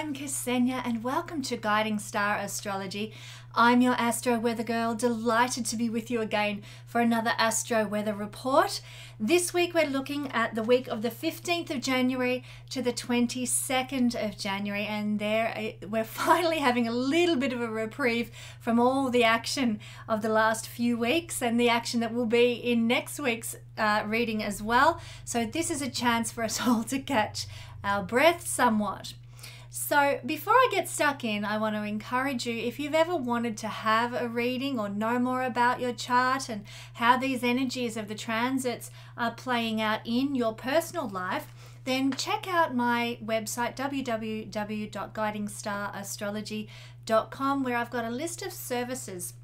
I'm Kesenya and welcome to Guiding Star Astrology. I'm your Astro Weather Girl, delighted to be with you again for another Astro Weather Report. This week we're looking at the week of the 15th of January to the 22nd of January, and we're finally having a little bit of a reprieve from all the action of the last few weeks and the action that will be in next week's reading as well. So this is a chance for us all to catch our breath somewhat. So before I get stuck in, I want to encourage you, if you've ever wanted to have a reading or know more about your chart and how these energies of the transits are playing out in your personal life, then check out my website www.guidingstar.astrology.com, where I've got a list of services.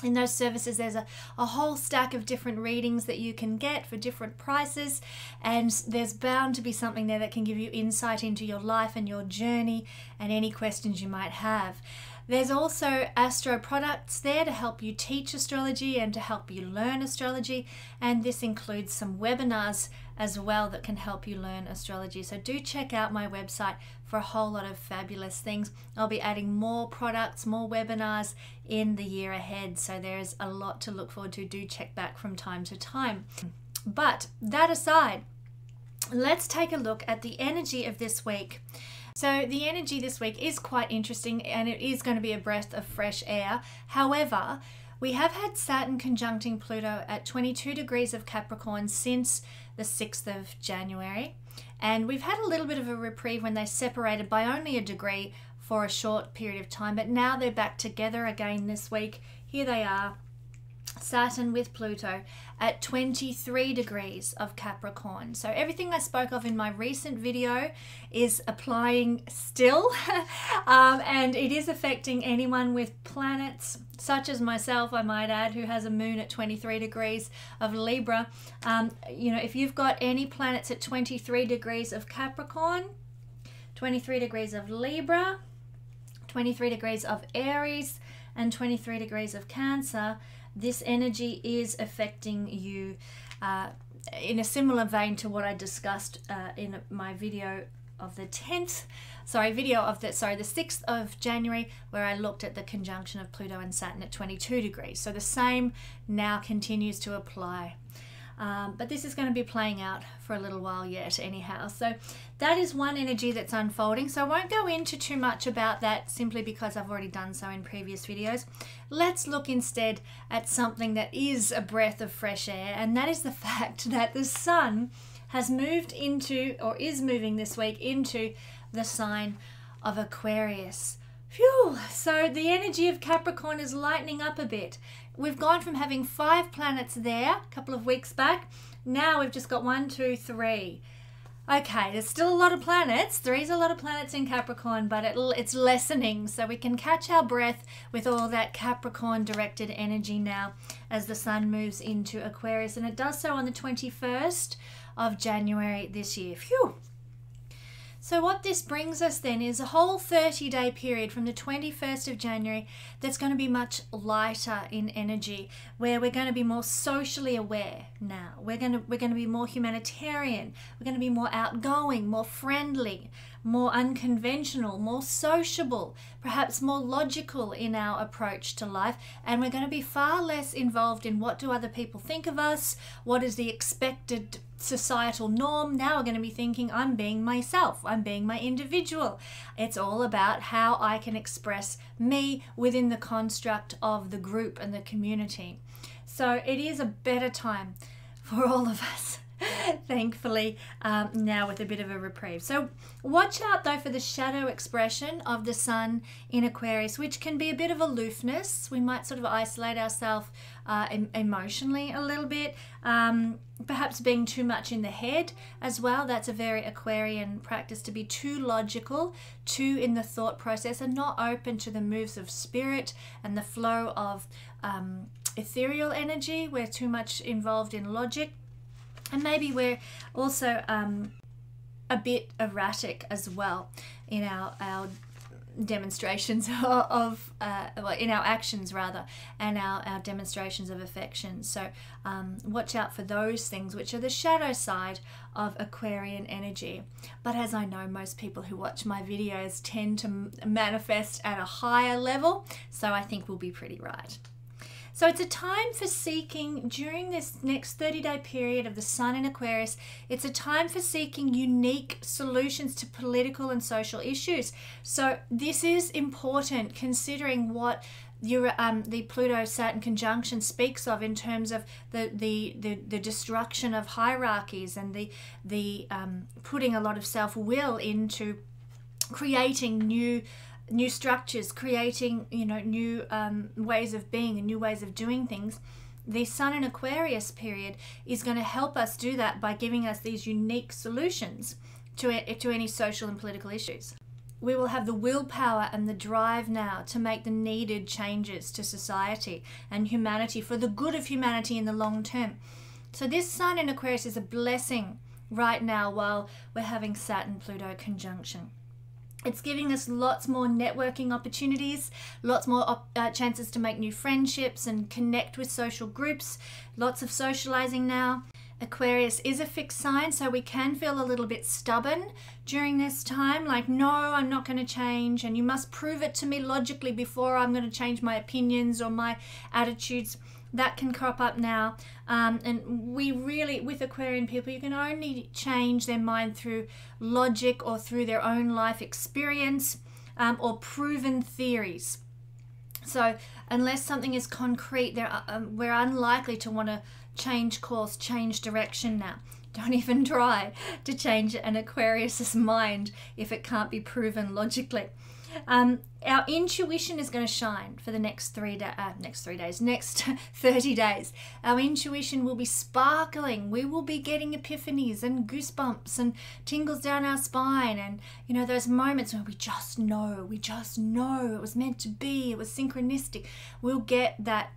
In those services, there's a whole stack of different readings that you can get for different prices, and there's bound to be something there that can give you insight into your life and your journey and any questions you might have. There's also Astro products there to help you teach astrology and to help you learn astrology, and this includes some webinars as well that can help you learn astrology. So do check out my website for a whole lot of fabulous things. I'll be adding more products, more webinars in the year ahead, so there's a lot to look forward to. Do check back from time to time. But that aside, let's take a look at the energy of this week. So the energy this week is quite interesting, and it is going to be a breath of fresh air. However, we have had Saturn conjuncting Pluto at 22 degrees of Capricorn since the 6th of January. And we've had a little bit of a reprieve when they separated by only a degree for a short period of time. But now they're back together again this week. Here they are, Saturn with Pluto at 23 degrees of Capricorn. So everything I spoke of in my recent video is applying still, and it is affecting anyone with planets such as myself, I might add, who has a moon at 23 degrees of Libra. You know, if you've got any planets at 23 degrees of Capricorn, 23 degrees of Libra, 23 degrees of Aries, and 23 degrees of Cancer, this energy is affecting you in a similar vein to what I discussed in my video of the 6th of January, where I looked at the conjunction of Pluto and Saturn at 22 degrees. So the same now continues to apply. But this is going to be playing out for a little while yet anyhow. So that is one energy that's unfolding. So I won't go into too much about that simply because I've already done so in previous videos. Let's look instead at something that is a breath of fresh air, and that is the fact that the sun has moved into, or is moving this week, into the sign of Aquarius. Phew! So the energy of Capricorn is lightening up a bit. We've gone from having 5 planets there a couple of weeks back. Now we've just got 1, 2, 3. Okay, there's still a lot of planets. 3's a lot of planets in Capricorn, but it's lessening. So we can catch our breath with all that Capricorn directed energy now as the sun moves into Aquarius. And it does so on the 21st of January this year. Phew! So what this brings us then is a whole 30-day period from the 21st of January that's going to be much lighter in energy, where we're going to be more socially aware now. We're going to be more humanitarian. We're going to be more outgoing, more friendly, more unconventional, more sociable, perhaps more logical in our approach to life. And we're going to be far less involved in what do other people think of us, what is the expected societal norm. Now we're going to be thinking, I'm being myself, I'm being my individual. It's all about how I can express me within the construct of the group and the community. So it is a better time for all of us, thankfully, now with a bit of a reprieve. So watch out though for the shadow expression of the sun in Aquarius, which can be a bit of aloofness. We might sort of isolate ourselves emotionally a little bit, perhaps being too much in the head as well. That's a very Aquarian practice, to be too logical, too in the thought process, and not open to the moves of spirit and the flow of ethereal energy. We're too much involved in logic. And maybe we're also a bit erratic as well in our demonstrations of well, in our actions rather, and our demonstrations of affection. So watch out for those things, which are the shadow side of Aquarian energy. But as I know, most people who watch my videos tend to manifest at a higher level, so I think we'll be pretty right. So it's a time for seeking, during this next 30-day period of the Sun in Aquarius, it's a time for seeking unique solutions to political and social issues. So this is important considering what the Pluto-Saturn conjunction speaks of in terms of the destruction of hierarchies and the putting a lot of self-will into creating new structures, creating new ways of being and new ways of doing things. The Sun in Aquarius period is going to help us do that by giving us these unique solutions to any social and political issues. We will have the willpower and the drive now to make the needed changes to society and humanity for the good of humanity in the long term. So this Sun in Aquarius is a blessing right now while we're having Saturn-Pluto conjunction. It's giving us lots more networking opportunities, lots more chances to make new friendships and connect with social groups, lots of socializing now. Aquarius is a fixed sign, so we can feel a little bit stubborn during this time, like, no, I'm not going to change, and you must prove it to me logically before I'm going to change my opinions or my attitudes. That can crop up now. And we really, with Aquarian people, you can only change their mind through logic or through their own life experience or proven theories. So unless something is concrete, we're unlikely to want to change course, change direction now. Don't even try to change an Aquarius's mind if it can't be proven logically. Our intuition is going to shine for the next 30 days. Our intuition will be sparkling. We will be getting epiphanies and goosebumps and tingles down our spine, and those moments where we just know it was meant to be, it was synchronistic. We'll get that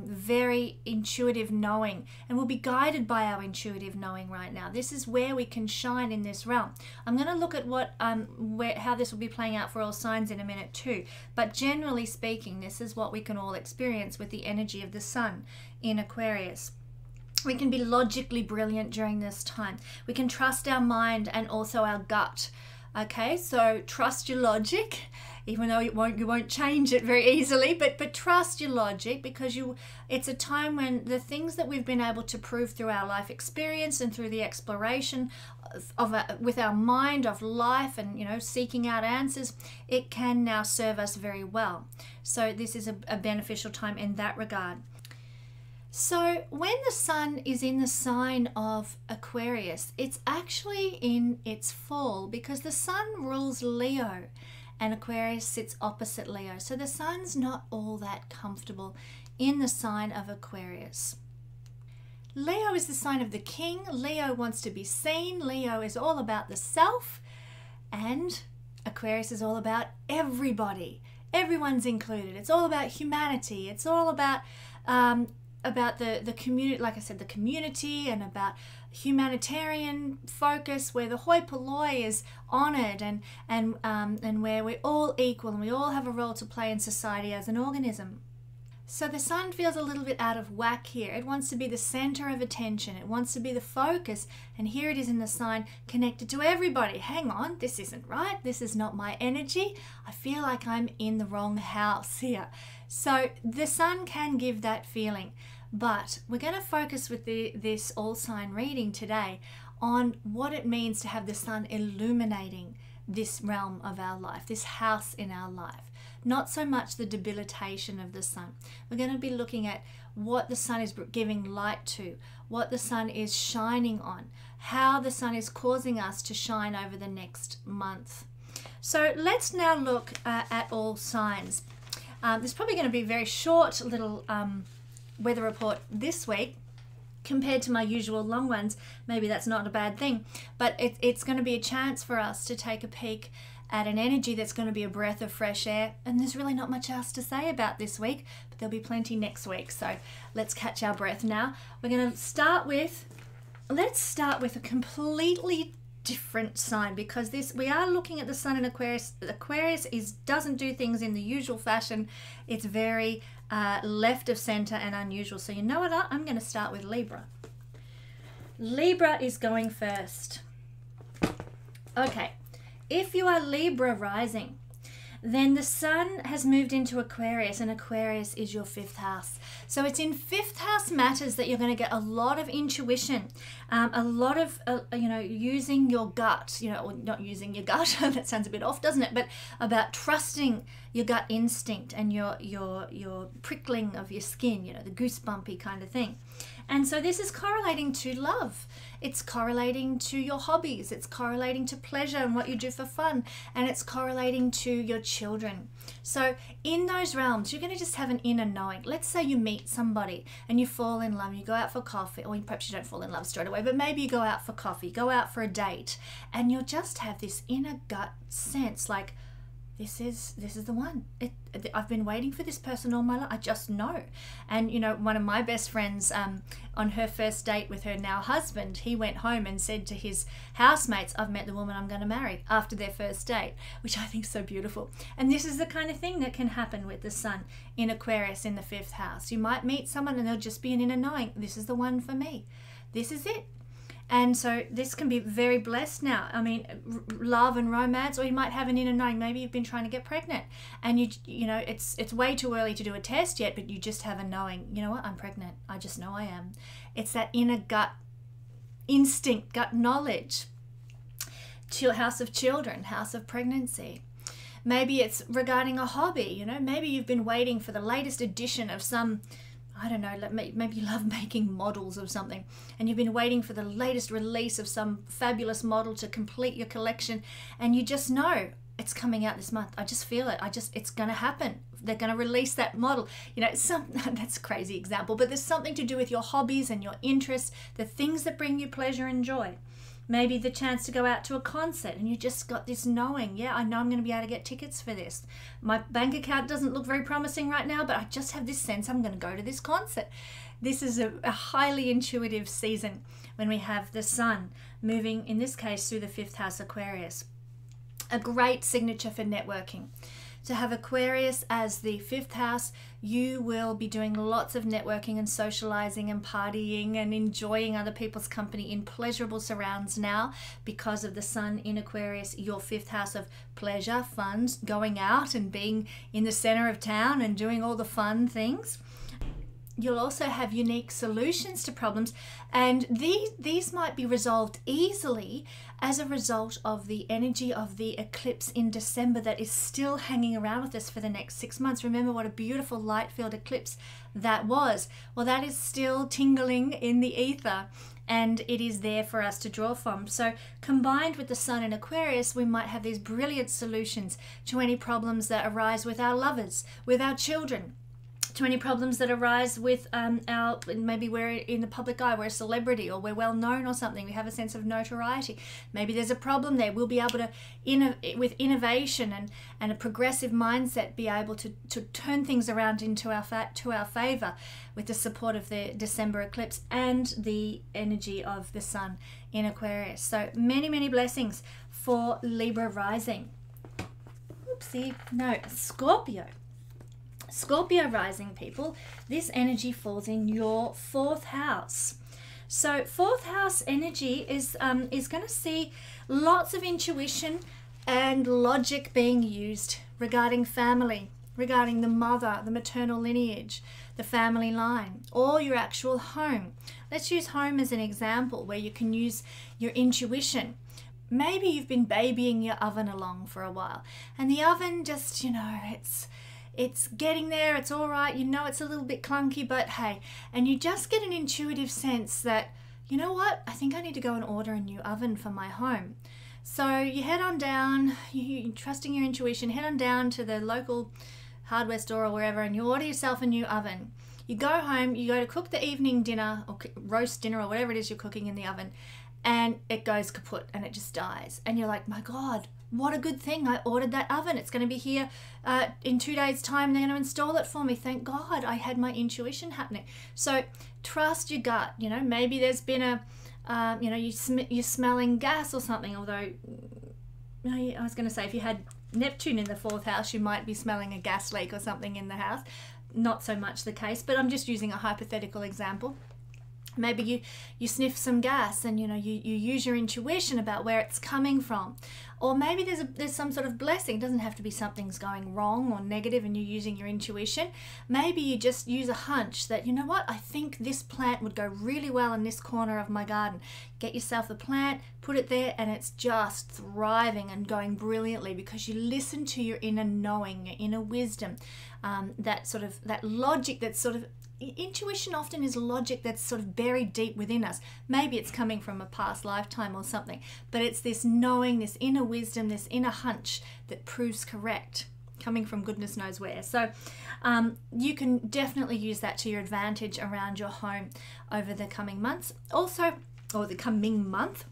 very intuitive knowing, and we'll be guided by our intuitive knowing right now. This is where we can shine in this realm. I'm going to look at how this will be playing out for all signs in a minute too, but generally speaking, this is what we can all experience with the energy of the Sun in Aquarius. We can be logically brilliant during this time. We can trust our mind and also our gut. Okay, so trust your logic, even though you won't change it very easily, but trust your logic, because it's a time when the things that we've been able to prove through our life experience and through the exploration with our mind of life and seeking out answers, it can now serve us very well. So this is a beneficial time in that regard. So when the Sun is in the sign of Aquarius, it's actually in its fall, because the Sun rules Leo and Aquarius sits opposite Leo. So the Sun's not all that comfortable in the sign of Aquarius. Leo is the sign of the king. Leo wants to be seen. Leo is all about the self, and Aquarius is all about everybody. Everyone's included. It's all about humanity. It's all about the community, like I said, the community, and about humanitarian focus where the hoi polloi is honored and where we're all equal and we all have a role to play in society as an organism. So the Sun feels a little bit out of whack here. It wants to be the center of attention. It wants to be the focus, and here it is in the sign connected to everybody. Hang on, this isn't right. This is not my energy. I feel like I'm in the wrong house here. So the Sun can give that feeling. But we're going to focus with this all sign reading today on what it means to have the Sun illuminating this realm of our life, this house in our life. Not so much the debilitation of the Sun. We're going to be looking at what the Sun is giving light to, what the Sun is shining on, how the Sun is causing us to shine over the next month. So let's now look at all signs. There's probably going to be a very short little weather report this week compared to my usual long ones. Maybe that's not a bad thing, but it's going to be a chance for us to take a peek at an energy that's going to be a breath of fresh air. And there's really not much else to say about this week, but there'll be plenty next week. So let's catch our breath now. We're going to let's start with a completely different sign, because we are looking at the sun in Aquarius. Aquarius doesn't do things in the usual fashion. It's very left of center and unusual. So you know what? I'm going to start with Libra. Libra is going first. Okay, if you are Libra rising, then the sun has moved into Aquarius, and Aquarius is your 5th house. So it's in 5th house matters that you're going to get a lot of intuition, a lot of, using your gut, or not using your gut, that sounds a bit off, doesn't it? But about trusting your gut instinct and your prickling of your skin, the goosebumpy kind of thing. And so this is correlating to love. It's correlating to your hobbies. It's correlating to pleasure and what you do for fun. And it's correlating to your children. So in those realms, you're going to just have an inner knowing. Let's say you meet somebody and you fall in love. You go out for coffee, or perhaps you don't fall in love straight away, but maybe you go out for coffee, go out for a date, and you'll just have this inner gut sense like, this is the one. I've been waiting for this person all my life. I just know. And one of my best friends, on her first date with her now husband, he went home and said to his housemates, I've met the woman I'm going to marry, after their first date, which I think is so beautiful. And this is the kind of thing that can happen with the sun in Aquarius in the 5th house. You might meet someone and there'll just be an inner knowing, this is the one for me. This is it. And so this can be very blessed now. I mean, love and romance, or you might have an inner knowing. Maybe you've been trying to get pregnant, and it's way too early to do a test yet, but you just have a knowing. You know what? I'm pregnant. I just know I am. It's that inner gut instinct, gut knowledge. House of children, house of pregnancy. Maybe it's regarding a hobby. Maybe you've been waiting for the latest edition of some, I don't know, maybe you love making models of something, and you've been waiting for the latest release of some fabulous model to complete your collection, and you just know it's coming out this month. I just feel it. It's going to happen. They're going to release that model. That's a crazy example, but there's something to do with your hobbies and your interests, the things that bring you pleasure and joy. Maybe the chance to go out to a concert, and you just got this knowing, yeah, I know I'm going to be able to get tickets for this. My bank account doesn't look very promising right now, but I just have this sense I'm going to go to this concert. This is a highly intuitive season when we have the sun moving, in this case, through the 5th house Aquarius. A great signature for networking. To have Aquarius as the 5th house, you will be doing lots of networking and socializing and partying and enjoying other people's company in pleasurable surrounds now, because of the sun in Aquarius, your 5th house of pleasure, fun, going out and being in the center of town and doing all the fun things. You'll also have unique solutions to problems, and these might be resolved easily as a result of the energy of the eclipse in December that is still hanging around with us for the next 6 months. Remember what a beautiful light-filled eclipse that was. Well, that is still tingling in the ether, and it is there for us to draw from. So combined with the sun in Aquarius, we might have these brilliant solutions to any problems that arise with our lovers, with our children, to any problems that arise with maybe we're in the public eye, we're a celebrity, or we're well known or something, we have a sense of notoriety. Maybe there's a problem there. We'll be able to, with innovation and a progressive mindset, be able to turn things around to our favor with the support of the December eclipse and the energy of the sun in Aquarius. So many, many blessings for Libra rising. Oopsie, no, Scorpio. Scorpio rising people, this energy falls in your 4th house. So 4th house energy is going to see lots of intuition and logic being used regarding family, regarding the mother, the maternal lineage, the family line, or your actual home. Let's use home as an example where you can use your intuition. Maybe you've been babying your oven along for a while, and the oven just, it's getting there, it's all right, it's a little bit clunky, but hey, and you just get an intuitive sense that, you know what, I think I need to go and order a new oven for my home. So you head on down, you trusting your intuition, head on down to the local hardware store or wherever, and you order yourself a new oven. You go home, you go to cook the evening dinner or roast dinner or whatever it is you're cooking in the oven, and it goes kaput and it just dies. And you're like, my God, what a good thing I ordered that oven. It's going to be here in 2 days' time. They're going to install it for me. Thank God I had my intuition happening. So trust your gut. Maybe there's been you know, you're smelling gas or something, although I was going to say if you had Neptune in the 4th house, you might be smelling a gas leak or something in the house. Not so much the case, but I'm just using a hypothetical example. Maybe you sniff some gas and, you know, you use your intuition about where it's coming from. Or maybe there's some sort of blessing. It doesn't have to be something's going wrong or negative and you're using your intuition. Maybe you just use a hunch that, you know what, I think this plant would go really well in this corner of my garden. Get yourself the plant, put it there, and it's just thriving and going brilliantly because you listen to your inner knowing, your inner wisdom, that logic that's sort of, intuition often is logic that's sort of buried deep within us. Maybe it's coming from a past lifetime or something, but it's this knowing, this inner wisdom, this inner hunch that proves correct, coming from goodness knows where. So you can definitely use that to your advantage around your home over the coming months. Also, or the coming month,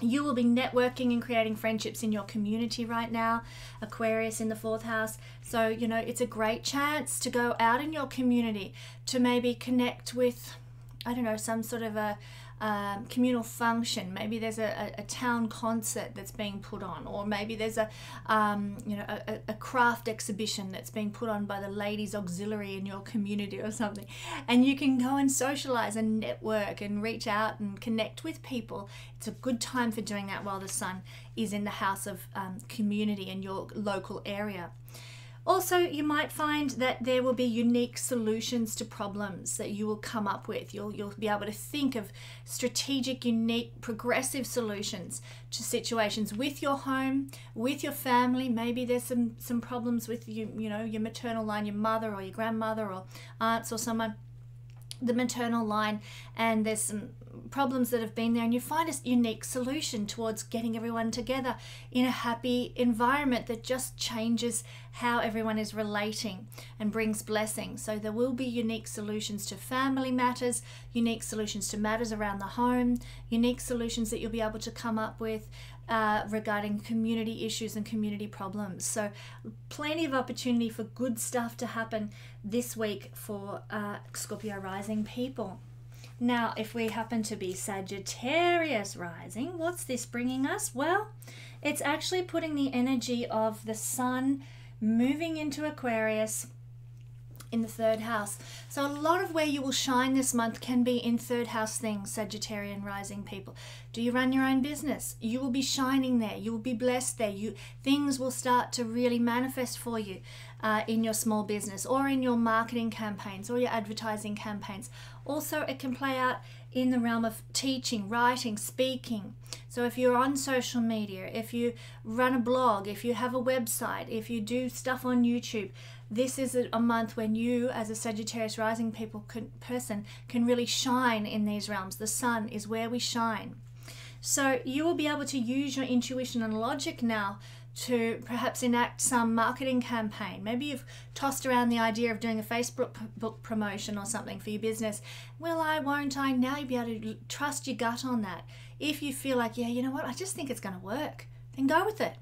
you will be networking and creating friendships in your community right now. Aquarius in the 4th house. So, you know, it's a great chance to go out in your community to maybe connect with, I don't know, some sort of a communal function. Maybe there's a town concert that's being put on, or maybe there's a craft exhibition that's being put on by the ladies auxiliary in your community or something, and you can go and socialize and network and reach out and connect with people. It's a good time for doing that while the sun is in the house of community in your local area. Also, you might find that there will be unique solutions to problems that you will come up with. You'll be able to think of strategic, unique, progressive solutions to situations with your home, with your family. Maybe there's some problems with you know, your maternal line, your mother or your grandmother or aunts or someone, the maternal line, and there's some problems that have been there, and you find a unique solution towards getting everyone together in a happy environment that just changes how everyone is relating and brings blessing. So there will be unique solutions to family matters, unique solutions to matters around the home, unique solutions that you'll be able to come up with regarding community issues and community problems. So plenty of opportunity for good stuff to happen this week for Scorpio rising people. Now, if we happen to be Sagittarius rising, what's this bringing us? Well, it's actually putting the energy of the sun moving into Aquarius in the 3rd house. So a lot of where you will shine this month can be in 3rd house things, Sagittarian rising people. Do you run your own business? You will be shining there. You will be blessed there. Things will start to really manifest for you in your small business or in your marketing campaigns or your advertising campaigns. Also, it can play out in the realm of teaching, writing, speaking. So if you're on social media, if you run a blog, if you have a website, if you do stuff on YouTube, this is a month when you, as a Sagittarius rising person, can really shine in these realms. The sun is where we shine. So you will be able to use your intuition and logic now to perhaps enact some marketing campaign. Maybe you've tossed around the idea of doing a Facebook promotion or something for your business. Will I, won't I? Now you'll be able to trust your gut on that. If you feel like, yeah, you know what, I just think it's going to work, then go with it.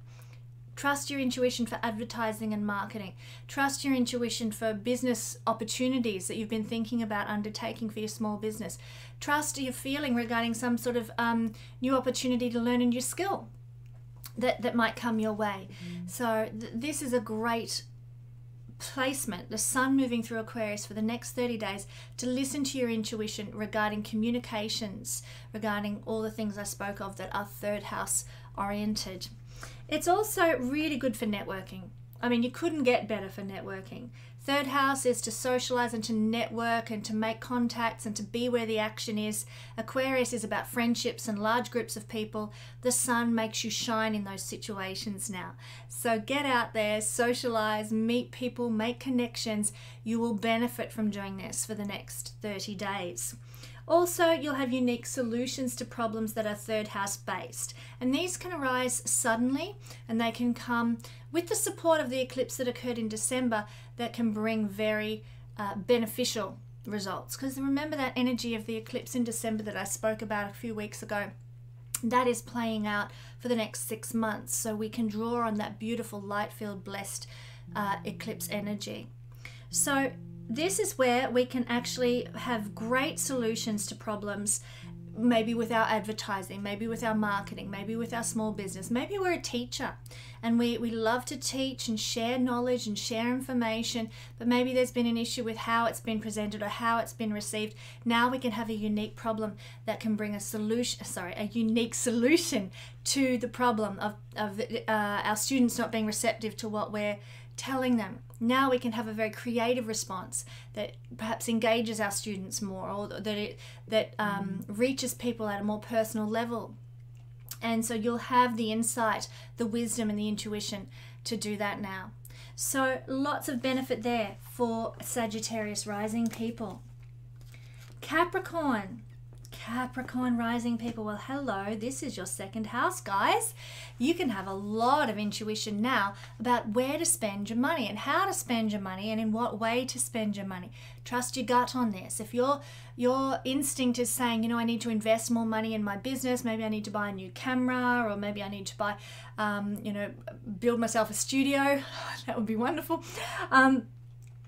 Trust your intuition for advertising and marketing. Trust your intuition for business opportunities that you've been thinking about undertaking for your small business. Trust your feeling regarding some sort of new opportunity to learn a new skill that might come your way. So this is a great placement, the sun moving through Aquarius for the next 30 days, to listen to your intuition regarding communications, regarding all the things I spoke of that are 3rd house oriented. It's also really good for networking. I mean, you couldn't get better for networking. 3rd house is to socialize and to network and to make contacts and to be where the action is. Aquarius is about friendships and large groups of people. The sun makes you shine in those situations now. So get out there, socialize, meet people, make connections. You will benefit from doing this for the next 30 days. Also, you'll have unique solutions to problems that are 3rd house based. And these can arise suddenly, and they can come with the support of the eclipse that occurred in December that can bring very beneficial results. Because remember that energy of the eclipse in December that I spoke about a few weeks ago? That is playing out for the next 6 months. So we can draw on that beautiful light-filled, blessed eclipse energy. So this is where we can actually have great solutions to problems maybe with our advertising, maybe with our marketing, maybe with our small business. Maybe we're a teacher and we love to teach and share knowledge and share information, but maybe there's been an issue with how it's been presented or how it's been received. Now we can have a unique problem that can bring a unique solution to the problem of our students not being receptive to what we're telling them. Now we can have a very creative response that perhaps engages our students more, or that reaches people at a more personal level. And so you'll have the insight, the wisdom and the intuition to do that now. So lots of benefit there for Sagittarius rising people. Capricorn rising people, well, hello, this is your second house, guys. You can have a lot of intuition now about where to spend your money and how to spend your money and in what way to spend your money. Trust your gut on this. If your instinct is saying, you know, I need to invest more money in my business, maybe I need to buy a new camera, or maybe I need to buy, build myself a studio, that would be wonderful.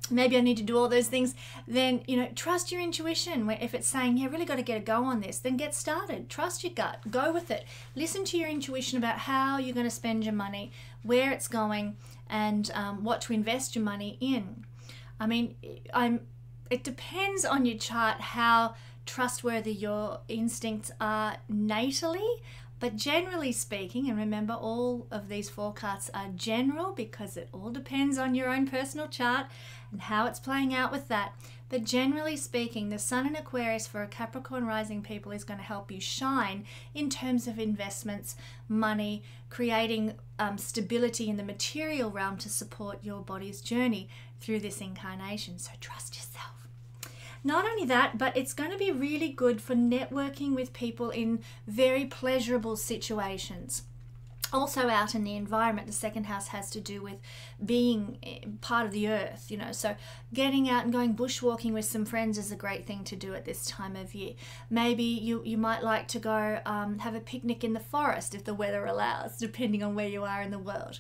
Maybe I need to do all those things, then, you know, trust your intuition. If it's saying, yeah, really got to get a go on this, then get started. Trust your gut. Go with it. Listen to your intuition about how you're going to spend your money, where it's going, and what to invest your money in. I mean, it depends on your chart how trustworthy your instincts are natally. But generally speaking, and remember all of these forecasts are general because it all depends on your own personal chart and how it's playing out with that. But generally speaking, the Sun in Aquarius for a Capricorn rising people is going to help you shine in terms of investments, money, creating stability in the material realm to support your body's journey through this incarnation. So trust yourself. Not only that, but it's going to be really good for networking with people in very pleasurable situations. Also out in the environment, the second house has to do with being part of the earth, you know, so getting out and going bushwalking with some friends is a great thing to do at this time of year. Maybe you might like to go have a picnic in the forest if the weather allows, depending on where you are in the world.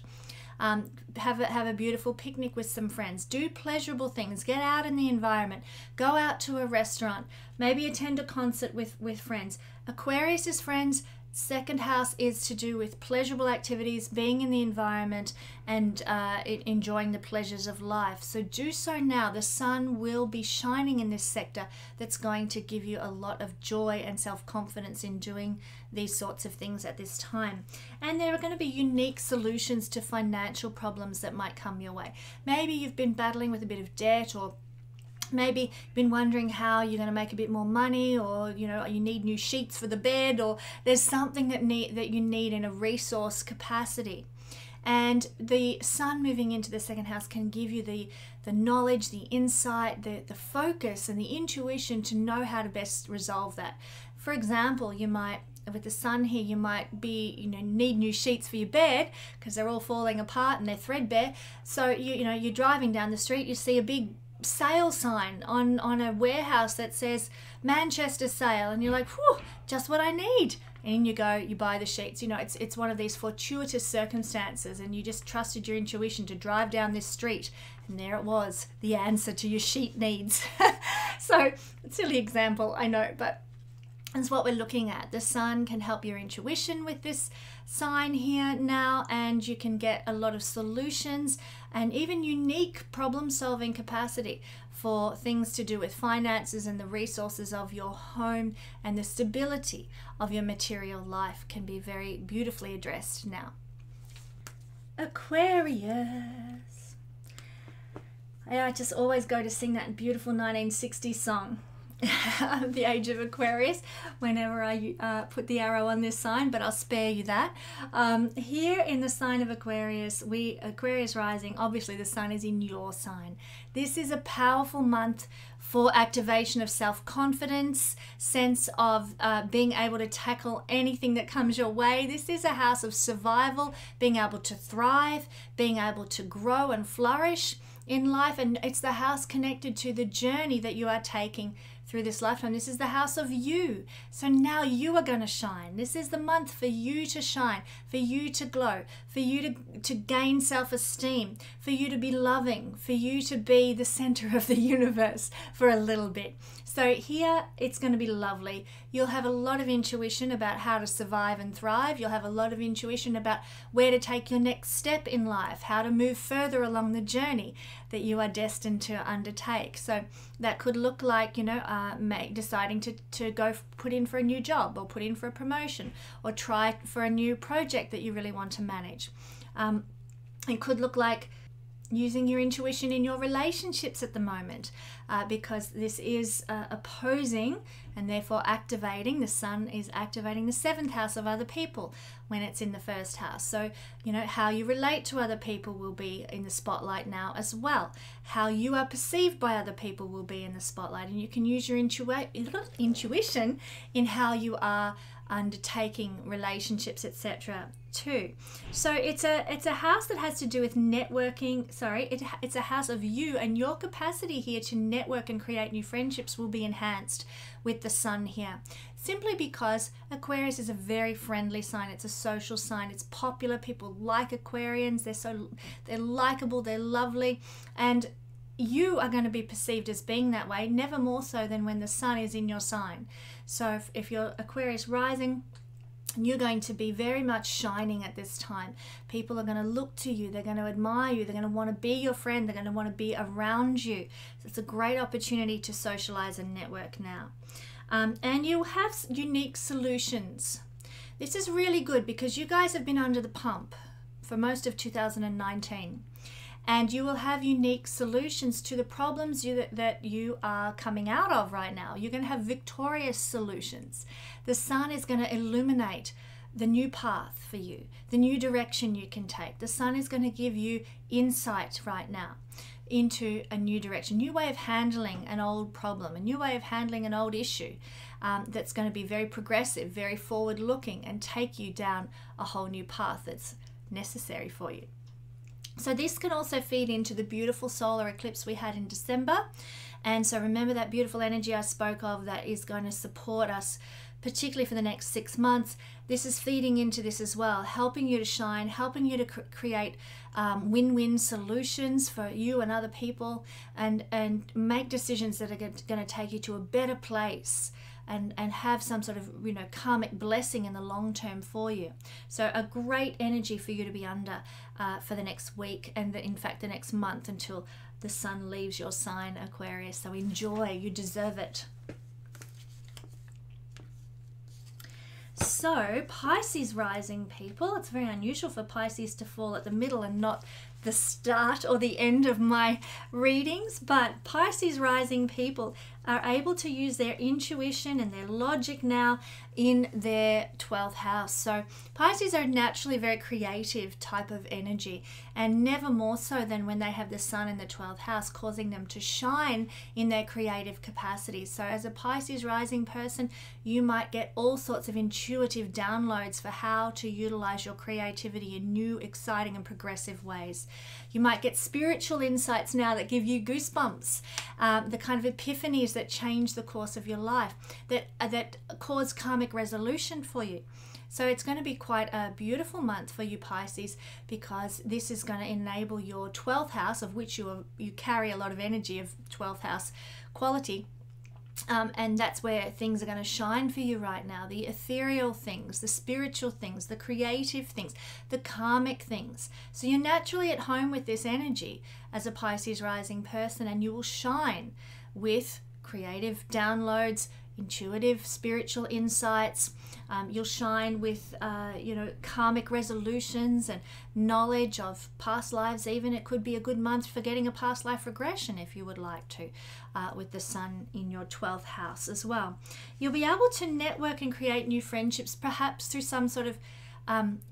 Have a beautiful picnic with some friends. Do pleasurable things. Get out in the environment. Go out to a restaurant. Maybe attend a concert with friends. Aquarius is friends. Second house is to do with pleasurable activities, being in the environment, and enjoying the pleasures of life. So do so now. The sun will be shining in this sector that's going to give you a lot of joy and self-confidence in doing these sorts of things at this time. And there are going to be unique solutions to financial problems that might come your way. Maybe you've been battling with a bit of debt, or maybe you've been wondering how you're going to make a bit more money, or you know, you need new sheets for the bed, or there's something that you need in a resource capacity. And the sun moving into the second house can give you the knowledge, the insight, the focus and the intuition to know how to best resolve that. For example, you might, with the sun here, you might need new sheets for your bed because they're all falling apart and they're threadbare. So you're driving down the street, you see a big sale sign on a warehouse that says Manchester sale, and you're like, whew, just what I need. And you go, you buy the sheets. You know, it's one of these fortuitous circumstances, and you just trusted your intuition to drive down this street, and there it was, the answer to your sheet needs. So, silly example, I know, but that's what we're looking at. The sun can help your intuition with this sign here now, and you can get a lot of solutions and even unique problem-solving capacity for things to do with finances and the resources of your home, and the stability of your material life can be very beautifully addressed now. Aquarius. I just always go to sing that beautiful 1960s song. The age of Aquarius whenever I put the arrow on this sign, but I'll spare you that. Here in the sign of Aquarius, Aquarius rising, obviously the sun is in your sign. This is a powerful month for activation of self-confidence, sense of being able to tackle anything that comes your way. This is a house of survival, being able to thrive, being able to grow and flourish in life, and it's the house connected to the journey that you are taking through this lifetime. This is the house of you. So now you are going to shine. This is the month for you to shine, for you to glow, for you to gain self-esteem, for you to be loving, for you to be the center of the universe for a little bit. So here it's going to be lovely. You'll have a lot of intuition about how to survive and thrive. You'll have a lot of intuition about where to take your next step in life, how to move further along the journey that you are destined to undertake. So that could look like, you know, deciding to go put in for a new job, or put in for a promotion, or try for a new project that you really want to manage. It could look like using your intuition in your relationships at the moment, because this is opposing and therefore activating. The sun is activating the 7th house of other people when it's in the 1st house. So, you know, how you relate to other people will be in the spotlight now as well. How you are perceived by other people will be in the spotlight, and you can use your intuition in how you are undertaking relationships, etc. too. So it's a house that has to do with networking. It's a house of you, and your capacity here to network and create new friendships will be enhanced with the sun here, simply because Aquarius is a very friendly sign. It's a social sign. It's popular. People like Aquarians. They're likable, they're lovely, and you are going to be perceived as being that way, never more so than when the sun is in your sign. So if you're Aquarius rising, you're going to be very much shining at this time. People are going to look to you. They're going to admire you. They're going to want to be your friend. They're going to want to be around you. So it's a great opportunity to socialize and network now. And you have unique solutions. This is really good because you guys have been under the pump for most of 2019. And you will have unique solutions to the problems that you are coming out of right now. You're going to have victorious solutions. The sun is going to illuminate the new path for you, the new direction you can take. The sun is going to give you insight right now into a new direction, new way of handling an old problem, a new way of handling an old issue that's going to be very progressive, very forward-looking, and take you down a whole new path that's necessary for you. So this can also feed into the beautiful solar eclipse we had in December. And so remember that beautiful energy I spoke of that is going to support us, particularly for the next 6 months. This is feeding into this as well, helping you to shine, helping you to create win-win solutions for you and other people, and make decisions that are going to take you to a better place. And have some sort of, you know, karmic blessing in the long term for you. So a great energy for you to be under for the next week, and in fact the next month, until the sun leaves your sign, Aquarius. So enjoy, you deserve it. So Pisces rising people, it's very unusual for Pisces to fall at the middle and not the start or the end of my readings, but Pisces rising people are able to use their intuition and their logic now in their 12th house. So Pisces are naturally very creative type of energy, and never more so than when they have the sun in the 12th house, causing them to shine in their creative capacities. So as a Pisces rising person, you might get all sorts of intuitive downloads for how to utilize your creativity in new, exciting and progressive ways. You might get spiritual insights now that give you goosebumps, the kind of epiphanies that change the course of your life, that cause karmic resolution for you. So it's going to be quite a beautiful month for you Pisces, because this is going to enable your 12th house, of which you carry a lot of energy of 12th house quality. And that's where things are going to shine for you right now. The ethereal things, the spiritual things, the creative things, the karmic things. So you're naturally at home with this energy as a Pisces rising person, and you will shine with creative downloads, intuitive spiritual insights. You'll shine with karmic resolutions and knowledge of past lives. Even it could be a good month for getting a past life regression if you would like to, with the sun in your 12th house as well. You'll be able to network and create new friendships, perhaps through some sort of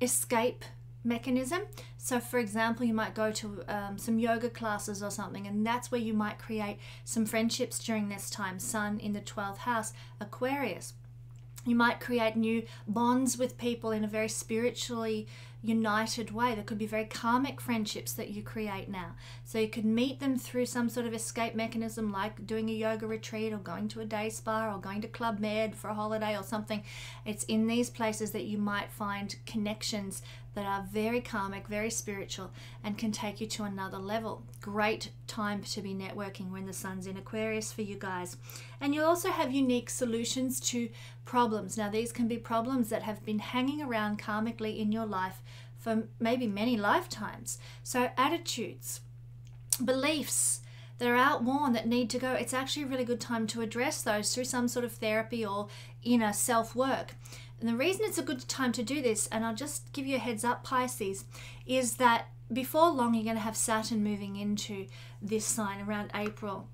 escape mechanism. So for example, you might go to some yoga classes or something, and that's where you might create some friendships during this time. Sun in the 12th house, Aquarius. You might create new bonds with people in a very spiritually, united way. There could be very karmic friendships that you create now. So you could meet them through some sort of escape mechanism, like doing a yoga retreat or going to a day spa or going to Club Med for a holiday or something. It's in these places that you might find connections that are very karmic, very spiritual, and can take you to another level. Great time to be networking when the sun's in Aquarius for you guys. And you'll also have unique solutions to problems. Now, these can be problems that have been hanging around karmically in your life for maybe many lifetimes. So attitudes, beliefs that are outworn, that need to go. It's actually a really good time to address those through some sort of therapy or inner self-work. And the reason it's a good time to do this, and I'll just give you a heads up, Pisces, is that before long you're going to have Saturn moving into this sign around April.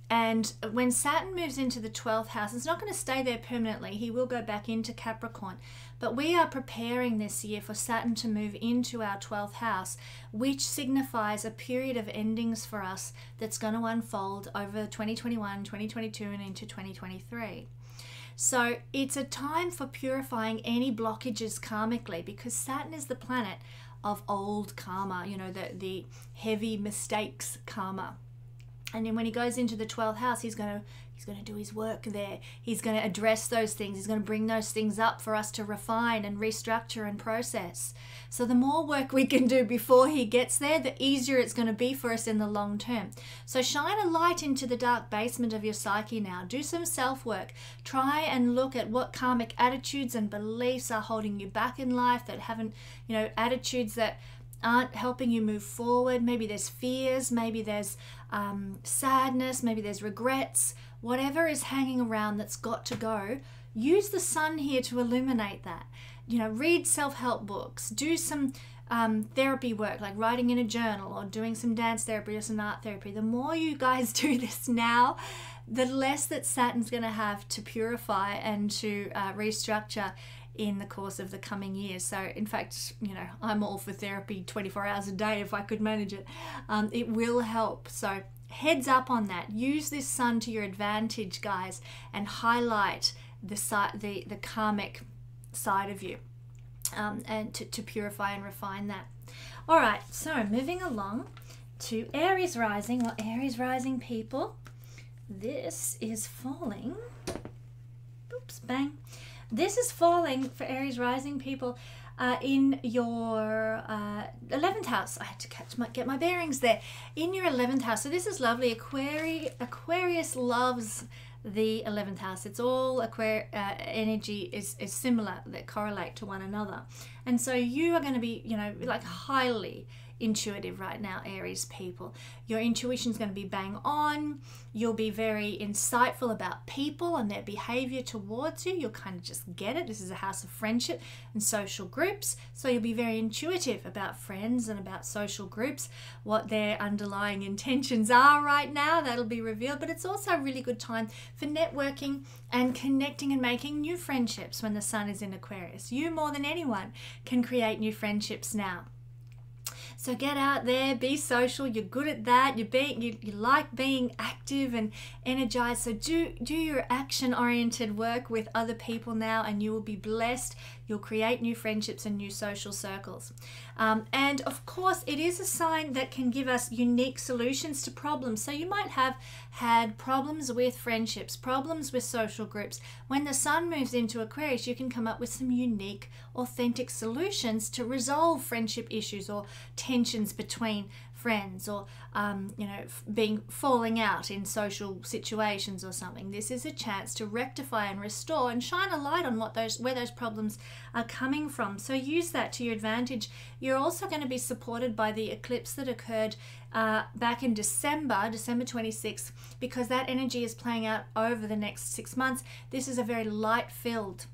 And when Saturn moves into the 12th house, it's not going to stay there permanently. He will go back into Capricorn. But we are preparing this year for Saturn to move into our 12th house, which signifies a period of endings for us that's going to unfold over 2021, 2022, and into 2023. So it's a time for purifying any blockages karmically, because Saturn is the planet of old karma, you know, the heavy mistakes karma. And then when he goes into the 12th house, he's going to do his work there. He's going to address those things. He's going to bring those things up for us to refine and restructure and process. So the more work we can do before he gets there, the easier it's going to be for us in the long term. So shine a light into the dark basement of your psyche now. Do some self-work. Try and look at what karmic attitudes and beliefs are holding you back in life, that haven't, you know, attitudes that aren't helping you move forward. Maybe there's fears, maybe there's sadness, maybe there's regrets. Whatever is hanging around that's got to go, use the sun here to illuminate that. You know, read self-help books, do some therapy work like writing in a journal or doing some dance therapy or some art therapy. The more you guys do this now, the less that Saturn's going to have to purify and to restructure in the course of the coming years. So in fact, you know, I'm all for therapy 24 hours a day if I could manage it. It will help. So heads up on that. Use this sun to your advantage, guys, and highlight the karmic side of you, and to purify and refine that. All right, so moving along to Aries rising, or Aries rising people. This is falling. Oops, bang. This is falling for Aries rising people in your 11th house. I had to get my bearings there. In your 11th house. So this is lovely. Aquarius loves the 11th house. It's all energy is similar, that correlate to one another. And so you are going to be, you know, like highly intuitive right now, Aries people. Your intuition is going to be bang on. You'll be very insightful about people and their behavior towards you. You'll kind of just get it. This is a house of friendship and social groups. So you'll be very intuitive about friends and about social groups, what their underlying intentions are right now. That'll be revealed. But it's also a really good time for networking and connecting and making new friendships when the sun is in Aquarius. You more than anyone can create new friendships now. So get out there, be social. You're good at that. You like being active and energized. So do your action-oriented work with other people now, and you will be blessed. You'll create new friendships and new social circles. And of course, it is a sign that can give us unique solutions to problems. So you might have had problems with friendships, problems with social groups. When the sun moves into Aquarius, you can come up with some unique, authentic solutions to resolve friendship issues or tensions between friends, or you know, falling out in social situations or something. This is a chance to rectify and restore and shine a light on where those problems are coming from. So use that to your advantage. You're also going to be supported by the eclipse that occurred back in December 26th, because that energy is playing out over the next 6 months. This is a very light-filled,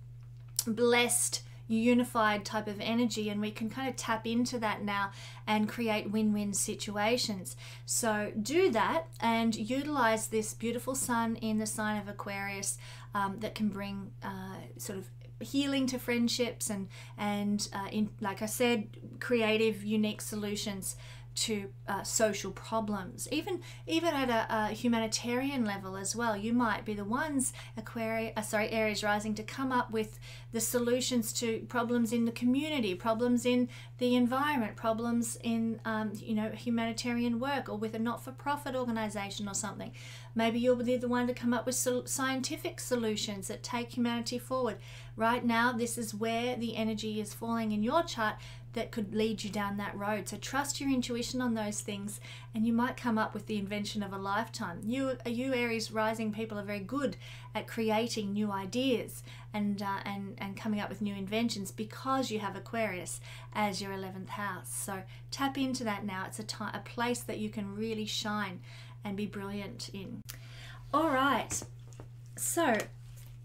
blessed, unified type of energy, and we can kind of tap into that now and create win-win situations. So do that and utilize this beautiful sun in the sign of Aquarius that can bring sort of healing to friendships and in, like I said, creative, unique solutions to social problems, even at a humanitarian level as well. You might be the ones, Aries rising, to come up with the solutions to problems in the community, problems in the environment, problems in humanitarian work, or with a not-for-profit organization or something. Maybe you'll be the one to come up with scientific solutions that take humanity forward. Right now, this is where the energy is falling in your chart that could lead you down that road. So trust your intuition on those things, and you might come up with the invention of a lifetime. You Aries rising people are very good at creating new ideas and coming up with new inventions, because you have Aquarius as your 11th house. So tap into that now. It's a place that you can really shine and be brilliant in. All right, so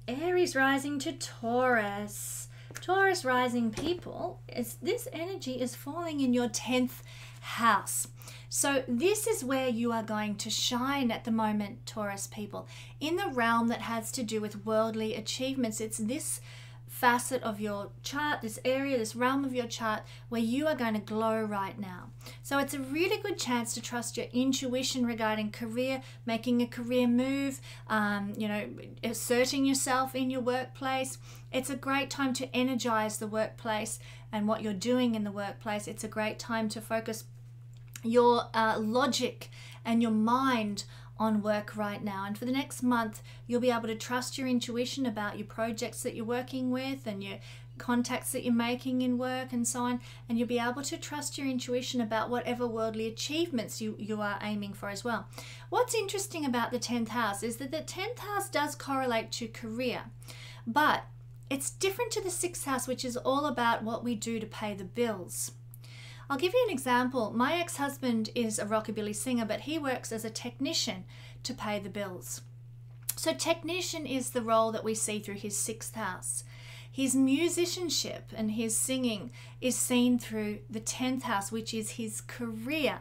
Aries rising to Taurus. Taurus rising people, this energy is falling in your 10th house. So this is where you are going to shine at the moment, Taurus people, in the realm that has to do with worldly achievements. It's this facet of your chart, this area, this realm of your chart where you are going to glow right now. So it's a really good chance to trust your intuition regarding career, making a career move, asserting yourself in your workplace. It's a great time to energize the workplace and what you're doing in the workplace. It's a great time to focus your logic and your mind on work right now. And for the next month, you'll be able to trust your intuition about your projects that you're working with and your contacts that you're making in work and so on. And you'll be able to trust your intuition about whatever worldly achievements you are aiming for as well. What's interesting about the 10th house is that the 10th house does correlate to career, but it's different to the 6th house, which is all about what we do to pay the bills. I'll give you an example. My ex-husband is a rockabilly singer, but he works as a technician to pay the bills. So technician is the role that we see through his 6th house. His musicianship and his singing is seen through the 10th house, which is his career.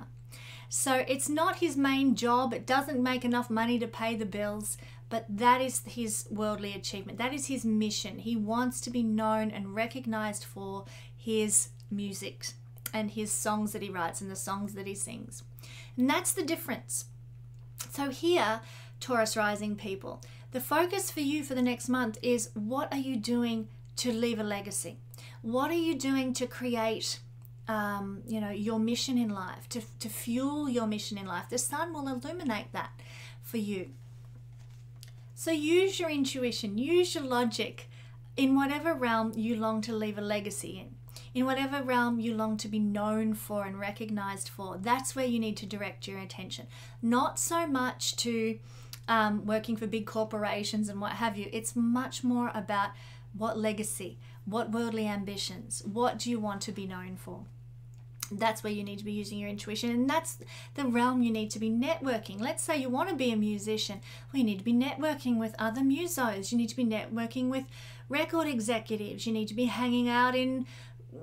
So it's not his main job. It doesn't make enough money to pay the bills, but that is his worldly achievement. That is his mission. He wants to be known and recognized for his music and his songs that he writes and the songs that he sings. And that's the difference. So here, Taurus rising people, the focus for you for the next month is, what are you doing to leave a legacy? What are you doing to create your mission in life, to fuel your mission in life? The sun will illuminate that for you. So use your intuition, use your logic in whatever realm you long to leave a legacy in whatever realm you long to be known for and recognized for. That's where you need to direct your attention. Not so much to working for big corporations and what have you. It's much more about what legacy, what worldly ambitions, what do you want to be known for? That's where you need to be using your intuition, and that's the realm you need to be networking. Let's say you want to be a musician. Well, you need to be networking with other musos. You need to be networking with record executives. You need to be hanging out in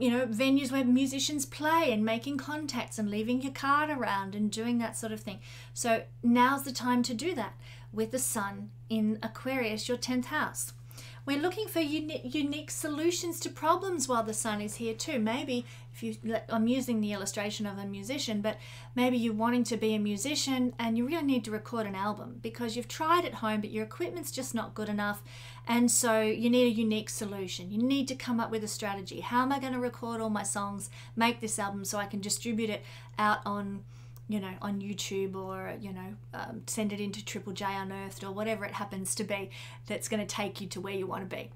venues where musicians play and making contacts and leaving your card around and doing that sort of thing. So now's the time to do that with the sun in Aquarius, your 10th house. We're looking for unique solutions to problems while the sun is here too. Maybe I'm using the illustration of a musician, but maybe you're wanting to be a musician and you really need to record an album because you've tried at home, but your equipment's just not good enough. And so you need a unique solution. You need to come up with a strategy. How am I going to record all my songs, make this album so I can distribute it out on YouTube, or send it into Triple J Unearthed, or whatever it happens to be that's going to take you to where you want to be.